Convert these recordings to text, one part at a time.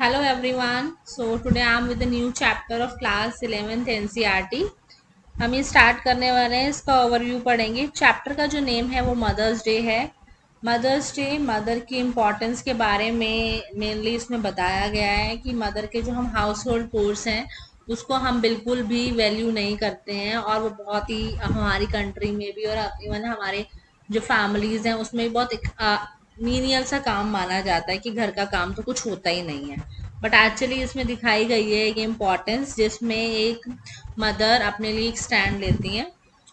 Hello everyone. So today I'm with a new chapter of class 11th NCERT. हम ये start करने वाले हैं, इसका ओवरव्यू पढ़ेंगे। चैप्टर का जो नेम है वो मदर्स डे है। मदर्स डे मदर की इम्पोर्टेंस के बारे में मेनली इसमें बताया गया है कि मदर के जो हम हाउस होल्ड कोर्स हैं उसको हम बिल्कुल भी वैल्यू नहीं करते हैं, और वो बहुत ही हमारी कंट्री में भी और इवन हमारे जो फैमिलीज हैं उसमें भी बहुत एक मीनियल सा काम माना जाता है कि घर का काम तो कुछ होता ही नहीं है। बट एक्चुअली इसमें दिखाई गई है एक इम्पोर्टेंस जिसमें एक मदर अपने लिए एक स्टैंड लेती हैं।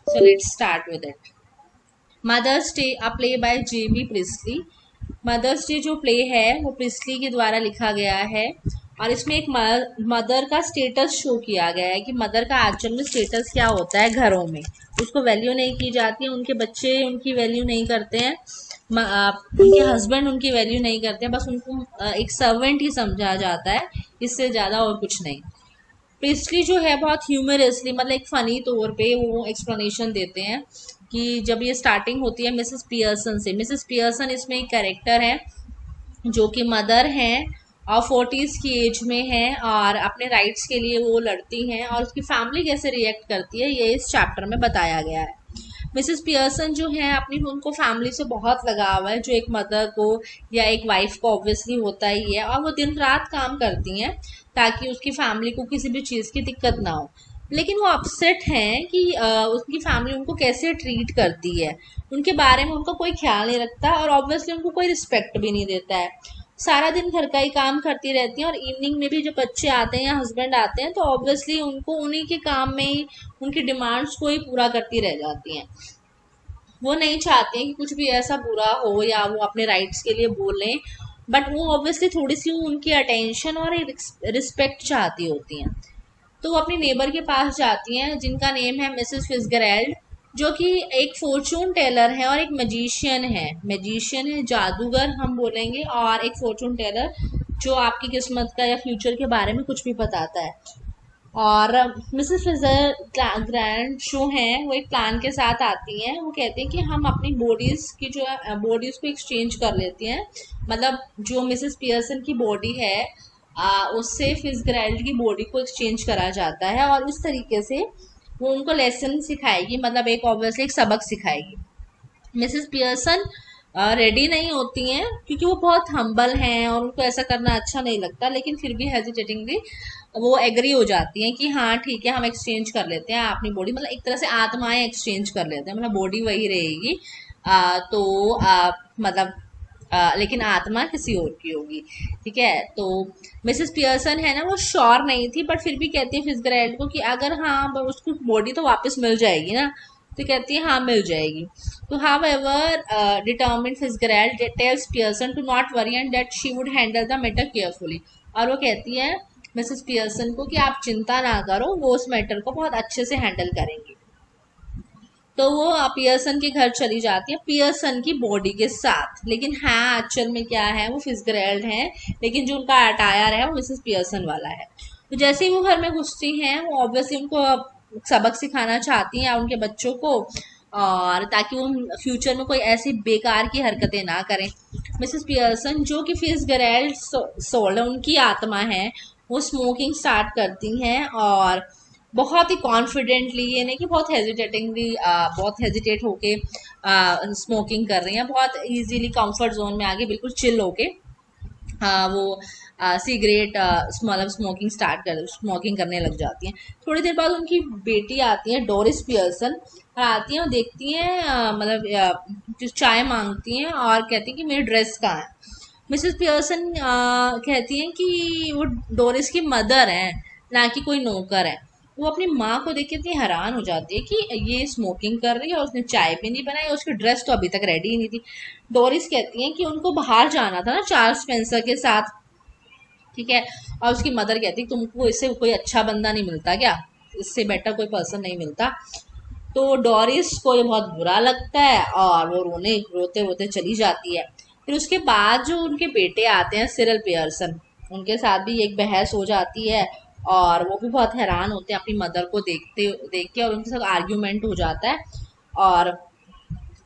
So let's start with it. Mother's Day a play by J B Priestley. Mother's Day जो प्ले है वो प्रिस्ली के द्वारा लिखा गया है, और इसमें एक मदर का स्टेटस शो किया गया है कि मदर का एक्चुअल में स्टेटस क्या होता है घरों में। उसको वैल्यू नहीं की जाती है, उनके बच्चे उनकी वैल्यू नहीं करते हैं, उनके हस्बैंड उनकी वैल्यू नहीं करते हैं, बस उनको एक सर्वेंट ही समझा जाता है, इससे ज़्यादा और कुछ नहीं। प्रिस्टली जो है बहुत ह्यूमरसली, मतलब एक फ़नी तौर पे वो एक्सप्लेनेशन देते हैं कि जब ये स्टार्टिंग होती है मिसेस पियर्सन से। मिसेस पियर्सन इसमें एक कैरेक्टर है जो कि मदर हैं और 40s की एज में हैं, और अपने राइट्स के लिए वो लड़ती हैं, और उसकी फैमिली कैसे रिएक्ट करती है ये इस चैप्टर में बताया गया है। मिसेस पियर्सन जो है अपनी उनको फैमिली से बहुत लगाव है, जो एक मदर को या एक वाइफ को ऑब्वियसली होता ही है, और वो दिन रात काम करती हैं ताकि उसकी फैमिली को किसी भी चीज़ की दिक्कत ना हो। लेकिन वो अपसेट हैं कि उसकी फैमिली उनको कैसे ट्रीट करती है, उनके बारे में उनका कोई ख्याल नहीं रखता, और ऑब्वियसली उनको कोई रिस्पेक्ट भी नहीं देता है। सारा दिन घर का ही काम करती रहती हैं, और इवनिंग में भी जब बच्चे आते हैं या हस्बैंड आते हैं तो ऑब्वियसली उनको उन्हीं के काम में ही उनकी डिमांड्स को ही पूरा करती रह जाती हैं। वो नहीं चाहते हैं कि कुछ भी ऐसा बुरा हो या वो अपने राइट्स के लिए बोलें, बट वो ऑब्वियसली थोड़ी सी उनकी अटेंशन और रिस्पेक्ट चाहती होती हैं। तो वो अपनी नेबर के पास जाती हैं जिनका नेम है मिसेस फिट्जगेराल्ड, जो कि एक फॉर्चून टेलर है और एक मैजिशियन है। मैजिशियन है, जादूगर हम बोलेंगे, और एक फॉर्चून टेलर जो आपकी किस्मत का या फ्यूचर के बारे में कुछ भी बताता है। और मिसेस फिजर ग्रैंड जो हैं वो एक प्लान के साथ आती हैं। वो कहती हैं कि हम अपनी बॉडीज़ की जो है बॉडीज़ को एक्सचेंज कर लेती हैं, मतलब जो मिसेस पियर्सन की बॉडी है उससे फिजग्रैल्ड की बॉडी को एक्सचेंज करा जाता है, और उस तरीके से वो उनको लेसन सिखाएगी, मतलब एक ऑब्वियसली एक सबक सिखाएगी। मिसेस पियर्सन रेडी नहीं होती हैं क्योंकि वो बहुत हम्बल हैं और उनको ऐसा करना अच्छा नहीं लगता, लेकिन फिर भी हेजिटेटिंगली वो एग्री हो जाती हैं कि हाँ ठीक है हम एक्सचेंज कर लेते हैं अपनी बॉडी, मतलब एक तरह से आत्माएं एक्सचेंज कर लेते हैं, मतलब बॉडी वही रहेगी। तो मतलब लेकिन आत्मा किसी और की होगी। ठीक है, तो मिसेस पियर्सन है ना वो श्योर नहीं थी, बट फिर भी कहती है फिट्जगेराल्ड को कि अगर हाँ उसको बॉडी तो वापस मिल जाएगी ना, तो कहती है हाँ मिल जाएगी। तो however determined Fitzgerald tells Pearson to not worry and that she would handle the matter carefully. और वो कहती है मिसेस पियर्सन को कि आप चिंता ना करो, वो उस मैटर को बहुत अच्छे से हैंडल करेंगी। तो वो पियर्सन के घर चली जाती है पियर्सन की बॉडी के साथ, लेकिन हाँ एक्चुअल में क्या है वो फिट्जगेराल्ड है, लेकिन जो उनका अटायर है वो मिसेस पियर्सन वाला है। तो जैसे ही वो घर में घुसती हैं वो ऑब्वियसली उनको सबक सिखाना चाहती हैं उनके बच्चों को, और ताकि वो फ्यूचर में कोई ऐसी बेकार की हरकतें ना करें। मिसेस पियर्सन जो कि फिट्जगेराल्ड सोल उनकी आत्मा है, वो स्मोकिंग स्टार्ट करती हैं, और बहुत ही कॉन्फिडेंटली, ये नहीं कि बहुत हेजिटेटिंगली, बहुत हेजिटेट होके स्मोकिंग कर रही हैं, बहुत इजीली कंफर्ट जोन में आगे बिल्कुल चिल होके वो सिगरेट मतलब स्मोकिंग करने लग जाती हैं। थोड़ी देर बाद उनकी बेटी आती है डोरिस पियर्सन, और आती हैं और देखती हैं मतलब जो चाय मांगती हैं और कहती हैं कि मेरी ड्रेस कहाँ है। मिसेस पियर्सन कहती हैं कि वो डोरिस की मदर हैं, ना कि कोई नौकर है। वो अपनी माँ को देख के इतनी हैरान हो जाती है कि ये स्मोकिंग कर रही है और उसने चाय भी नहीं बनाई, उसकी ड्रेस तो अभी तक रेडी ही नहीं थी। डोरिस कहती हैं कि उनको बाहर जाना था ना चार्ल्स स्पेंसर के साथ। ठीक है, और उसकी मदर कहती है तुमको इससे कोई अच्छा बंदा नहीं मिलता क्या, इससे बेटर कोई पर्सन नहीं मिलता। तो डोरिस को ये बहुत बुरा लगता है और वो रोते रोते चली जाती है। फिर उसके बाद जो उनके बेटे आते हैं सिरिल पियर्सन, उनके साथ भी एक बहस हो जाती है, और वो भी बहुत हैरान होते हैं अपनी मदर को देख के, और उनके साथ आर्ग्यूमेंट हो जाता है। और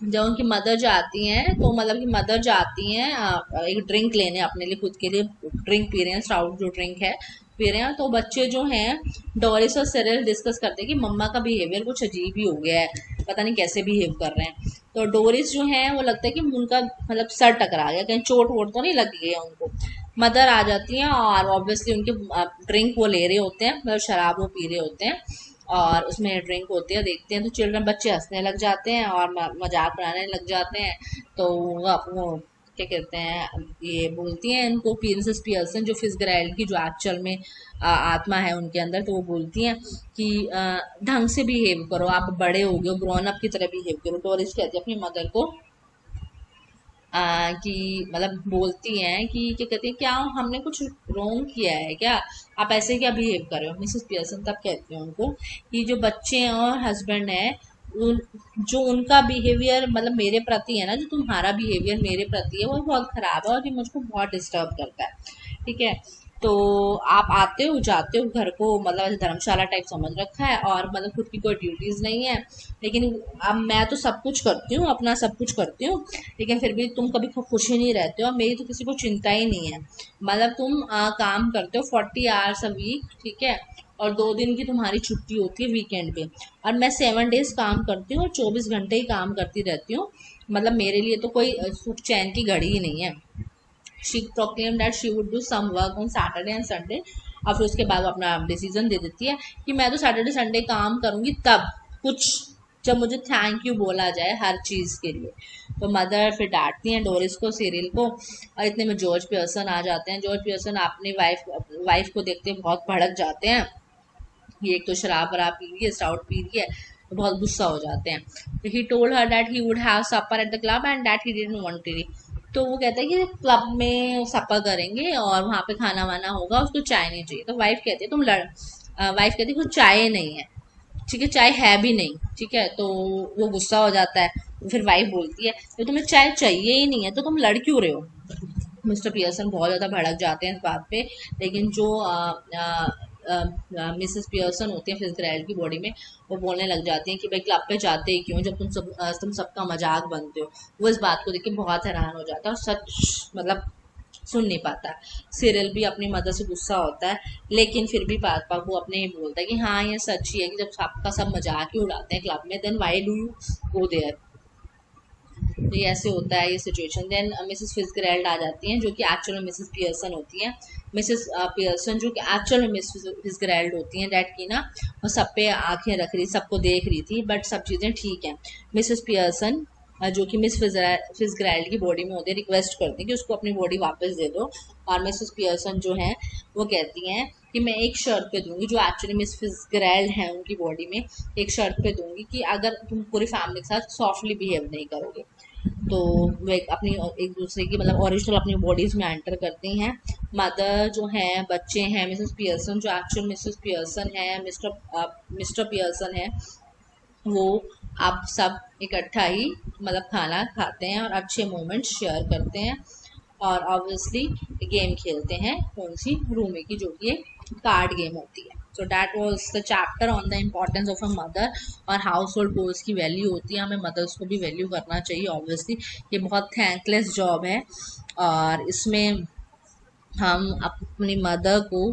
जब उनकी मदर जाती हैं तो मतलब कि मदर जाती हैं एक ड्रिंक लेने अपने लिए, खुद के लिए ड्रिंक पी रहे हैं, स्टाउट जो ड्रिंक है पी रहे हैं। तो बच्चे जो हैं डोरिस और सिरिल डिस्कस करते हैं कि मम्मा का बिहेवियर कुछ अजीब ही हो गया है, पता नहीं कैसे बिहेव कर रहे हैं। तो डोरिस जो है वो लगता है कि उनका मतलब सर टकरा गया, कहीं चोट वोट तो नहीं लग गई है उनको। मदर आ जाती हैं और ऑब्वियसली उनके ड्रिंक वो ले रहे होते हैं, मतलब शराब वो पी रहे होते हैं और उसमें ड्रिंक होती है, देखते हैं तो चिल्ड्रन बच्चे हंसने लग जाते हैं और मजाक उड़ाने लग जाते हैं। तो वो क्या कहते हैं, ये बोलती हैं इनको प्रिंसेस पियर्सन जो फिट्जगेराल्ड की जो एक्चुअल में आत्मा है उनके अंदर, तो वो बोलती हैं कि ढंग से बिहेव करो, आप बड़े हो गए, ग्रोन अप की तरह बिहेव करो। डोरिस कहती है अपनी मदर को कि मतलब बोलती हैं कि क्या कहती है, क्या हमने कुछ रॉन्ग किया है क्या, आप ऐसे क्या बिहेव कर रहे हो। मिसेस पियर्सन तब कहती हैं उनको कि जो बच्चे हैं और हस्बैंड है उन जो उनका बिहेवियर मतलब मेरे प्रति है ना, जो तुम्हारा बिहेवियर मेरे प्रति है वो बहुत ख़राब है और ये मुझको बहुत डिस्टर्ब करता है। ठीक है, तो आप आते हो जाते हो घर को, मतलब ऐसे धर्मशाला टाइप समझ रखा है और मतलब खुद की कोई ड्यूटीज़ नहीं है। लेकिन अब मैं तो सब कुछ करती हूँ, अपना सब कुछ करती हूँ, लेकिन फिर भी तुम कभी खुश ही नहीं रहते हो, मेरी तो किसी को चिंता ही नहीं है। मतलब तुम काम करते हो 40 आवर्स अ वीक, ठीक है, और 2 दिन की तुम्हारी छुट्टी होती है वीकेंड पे, और मैं 7 डेज काम करती हूँ और 24 घंटे ही काम करती रहती हूँ। मतलब मेरे लिए तो कोई सुख चैन की घड़ी ही नहीं है। She proclaim that she would do some work on Saturday and Sunday. और फिर उसके बाद वो अपना डिसीजन दे देती है कि मैं तो सैटरडे संडे काम करूंगी, तब कुछ जब मुझे थैंक यू बोला जाए हर चीज़ के लिए। तो मदर फिर डांटती हैं डोरिस को, सीरियल को, और इतने में जॉर्ज पियर्सन आ जाते हैं। जॉर्ज पियर्सन अपनी वाइफ को देखते हैं बहुत भड़क जाते हैं, ये एक तो शराब वराब पी रही है, स्टाउट पी रही है, तो बहुत गुस्सा हो जाते हैं। तो he told her that he would have supper at the club and that he didn't want to. तो वो कहता है कि क्लब में सपर करेंगे और वहाँ पे खाना वाना होगा, उसको चाय नहीं चाहिए। तो वाइफ कहती है वाइफ कहती है कुछ चाय नहीं है, ठीक है, चाय है भी नहीं, ठीक है। तो वो गुस्सा हो जाता है। तो फिर वाइफ बोलती है तो तुम्हें चाय चाहिए ही नहीं है तो तुम लड़ क्यों रहे हो। मिस्टर पियर्सन बहुत ज़्यादा भड़क जाते हैं इस बात पे, लेकिन जो मिसेस पियर्सन होती हैं फिट्जगेराल्ड की बॉडी में, वो बोलने लग जाती हैं कि भाई क्लब पे जाते ही क्यों जब तुम सबका मजाक बनते हो। वो इस बात को देख के बहुत हैरान हो जाता है और सच मतलब सुन नहीं पाता। सिरिल भी अपनी मदर से गुस्सा होता है, लेकिन फिर भी पापा को अपने ही बोलता है कि हाँ ये सच ही है कि जब सबका सब मजाक ही उड़ाते हैं क्लब में, then why do you go there. तो ये ऐसे होता है ये सिचुएशन। देन मिसेस फिट्जगेराल्ड आ जाती हैं जो कि एक्चुअल में मिसेस पियर्सन होती हैं। मिसेस पियर्सन जो कि एक्चुअल में मिसेस फिट्जगेराल्ड होती हैं, डैड की ना, वो सब पे आंखें रख रही, सबको देख रही थी, बट सब चीज़ें ठीक हैं। मिसेस पियर्सन जो कि मिस फिट्जगेराल्ड की बॉडी में होती है, रिक्वेस्ट करती हैं कि उसको अपनी बॉडी वापस दे दो। और मिसेस पियर्सन जो है वो कहती हैं कि मैं एक शर्त पे दूंगी, जो एक्चुअली मिस फिट्जगेराल्ड है उनकी बॉडी में, एक शर्त पे दूंगी कि अगर तुम पूरी फैमिली के साथ सॉफ्टली बिहेव नहीं करोगे। तो वो एक दूसरे की मतलब ओरिजिनल अपनी बॉडीज में एंटर करती हैं। मदर जो हैं, बच्चे हैं, मिसेस पियर्सन जो एक्चुअल मिसेस पियर्सन है, मिस्टर पियर्सन है, वो आप सब इकट्ठा ही मतलब खाना खाते हैं और अच्छे मोमेंट्स शेयर करते हैं और ऑब्वियसली गेम खेलते हैं, कौन सी रूमी की, जो कि एक कार्ड गेम होती है। So that was the chapter on the importance of a mother और हाउस होल्ड कोर्स की वैल्यू होती है, हमें मदर्स को भी वैल्यू करना चाहिए। ऑब्वियसली ये बहुत थैंकलेस जॉब है और इसमें हम अपनी मदर को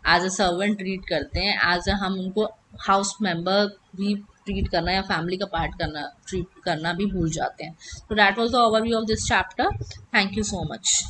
एज अ सर्वेंट ट्रीट करते हैं, एज अ हम उनको हाउस मेंबर भी ट्रीट करना या फैमिली का पार्ट करना ट्रीट करना भी भूल जाते हैं। तो that was the overview of this chapter. Thank you so much.